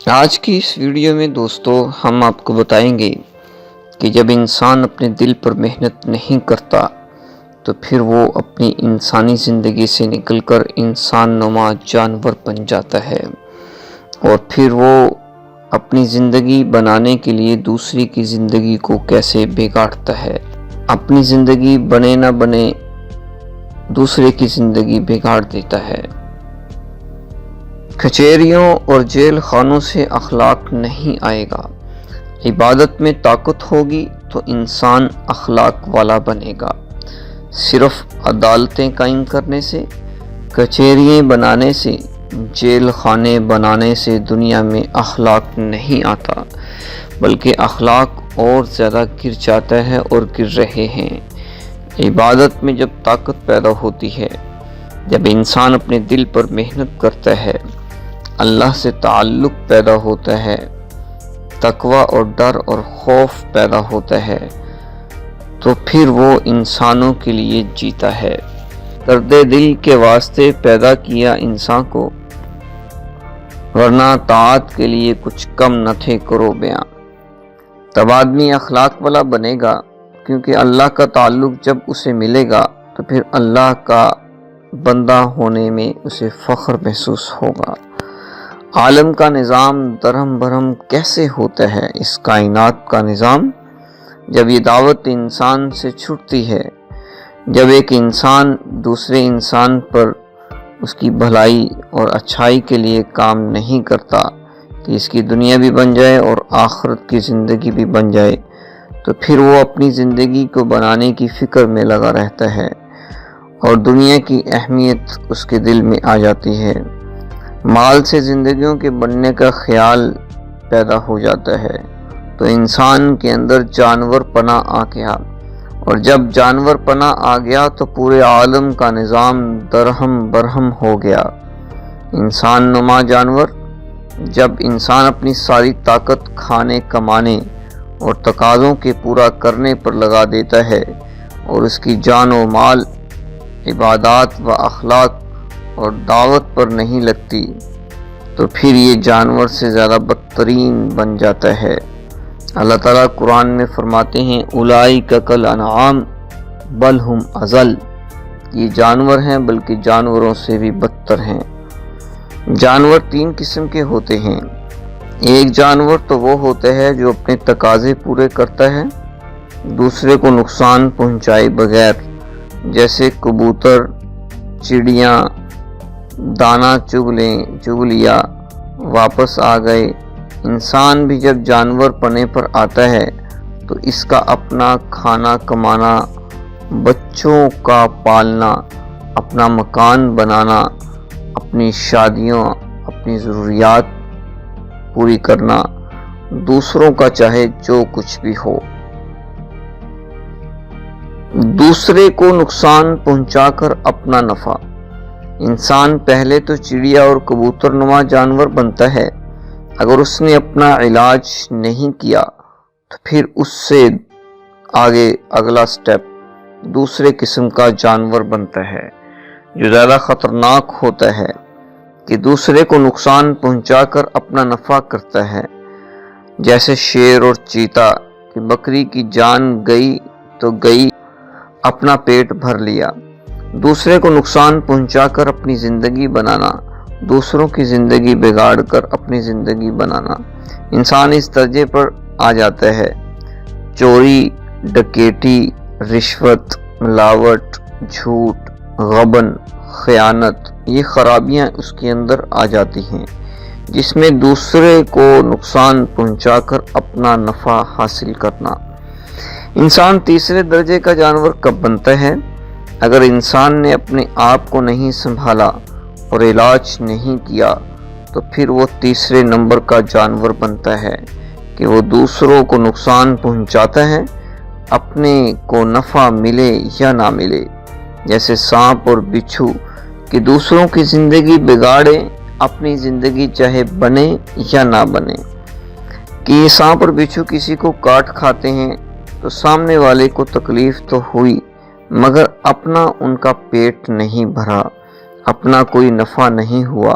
آج کی اس ویڈیو میں دوستو ہم آپ کو بتائیں گے کہ جب انسان اپنے دل پر محنت نہیں کرتا تو پھر وہ اپنی انسانی زندگی سے نکل کر انسان نما جانور بن جاتا ہے، اور پھر وہ اپنی زندگی بنانے کے لیے دوسری کی زندگی کو کیسے بگاڑتا ہے۔ اپنی زندگی بنے نہ بنے دوسرے کی زندگی بگاڑ دیتا ہے۔ کچہریوں اور جیل خانوں سے اخلاق نہیں آئے گا۔ عبادت میں طاقت ہوگی تو انسان اخلاق والا بنے گا۔ صرف عدالتیں قائم کرنے سے، کچہریاں بنانے سے، جیل خانے بنانے سے دنیا میں اخلاق نہیں آتا، بلکہ اخلاق اور زیادہ گر جاتا ہے اور گر رہے ہیں۔ عبادت میں جب طاقت پیدا ہوتی ہے، جب انسان اپنے دل پر محنت کرتا ہے، اللہ سے تعلق پیدا ہوتا ہے، تقوی اور ڈر اور خوف پیدا ہوتا ہے، تو پھر وہ انسانوں کے لیے جیتا ہے۔ درد دل کے واسطے پیدا کیا انسان کو، ورنہ طاعت کے لیے کچھ کم نہ تھے کرو بیاں۔ تب آدمی اخلاق والا بنے گا، کیونکہ اللہ کا تعلق جب اسے ملے گا تو پھر اللہ کا بندہ ہونے میں اسے فخر محسوس ہوگا۔ عالم کا نظام درہم برہم کیسے ہوتا ہے؟ اس کائنات کا نظام جب یہ دعوت انسان سے چھٹتی ہے، جب ایک انسان دوسرے انسان پر اس کی بھلائی اور اچھائی کے لیے کام نہیں کرتا کہ اس کی دنیا بھی بن جائے اور آخرت کی زندگی بھی بن جائے، تو پھر وہ اپنی زندگی کو بنانے کی فکر میں لگا رہتا ہے اور دنیا کی اہمیت اس کے دل میں آ جاتی ہے۔ مال سے زندگیوں کے بننے کا خیال پیدا ہو جاتا ہے، تو انسان کے اندر جانور پنا آ گیا، اور جب جانور پنا آ گیا تو پورے عالم کا نظام درہم برہم ہو گیا۔ انسان نما جانور، جب انسان اپنی ساری طاقت کھانے کمانے اور تقاضوں کے پورا کرنے پر لگا دیتا ہے اور اس کی جان و مال عبادات و اخلاق اور دعوت پر نہیں لگتی، تو پھر یہ جانور سے زیادہ بدترین بن جاتا ہے۔ اللہ تعالیٰ قرآن میں فرماتے ہیں اولئک کالانعام بل ہم اضل، یہ جانور ہیں بلکہ جانوروں سے بھی بدتر ہیں۔ جانور تین قسم کے ہوتے ہیں۔ ایک جانور تو وہ ہوتا ہے جو اپنے تقاضے پورے کرتا ہے، دوسرے کو نقصان پہنچائے بغیر، جیسے کبوتر، چڑیاں دانہ چگ لیا واپس آ گئے۔ انسان بھی جب جانور پنے پر آتا ہے تو اس کا اپنا کھانا کمانا، بچوں کا پالنا، اپنا مکان بنانا، اپنی شادیوں، اپنی ضروریات پوری کرنا، دوسروں کا چاہے جو کچھ بھی ہو، دوسرے کو نقصان پہنچا کر اپنا نفع۔ انسان پہلے تو چڑیا اور کبوتر نما جانور بنتا ہے، اگر اس نے اپنا علاج نہیں کیا تو پھر اس سے آگے اگلا سٹیپ دوسرے قسم کا جانور بنتا ہے، جو زیادہ خطرناک ہوتا ہے، کہ دوسرے کو نقصان پہنچا کر اپنا نفع کرتا ہے، جیسے شیر اور چیتا، کہ بکری کی جان گئی تو گئی، اپنا پیٹ بھر لیا۔ دوسرے کو نقصان پہنچا کر اپنی زندگی بنانا، دوسروں کی زندگی بگاڑ کر اپنی زندگی بنانا۔ انسان اس درجے پر آ جاتا ہے، چوری، ڈکیٹی، رشوت، ملاوٹ، جھوٹ، غبن، خیانت، یہ خرابیاں اس کے اندر آ جاتی ہیں، جس میں دوسرے کو نقصان پہنچا کر اپنا نفع حاصل کرنا۔ انسان تیسرے درجے کا جانور کب بنتا ہے؟ اگر انسان نے اپنے آپ کو نہیں سنبھالا اور علاج نہیں کیا تو پھر وہ تیسرے نمبر کا جانور بنتا ہے، کہ وہ دوسروں کو نقصان پہنچاتا ہے، اپنے کو نفع ملے یا نہ ملے، جیسے سانپ اور بچھو، کہ دوسروں کی زندگی بگاڑے، اپنی زندگی چاہے بنے یا نہ بنے۔ کہ یہ سانپ اور بچھو کسی کو کاٹ کھاتے ہیں تو سامنے والے کو تکلیف تو ہوئی، مگر اپنا ان کا پیٹ نہیں بھرا، اپنا کوئی نفع نہیں ہوا،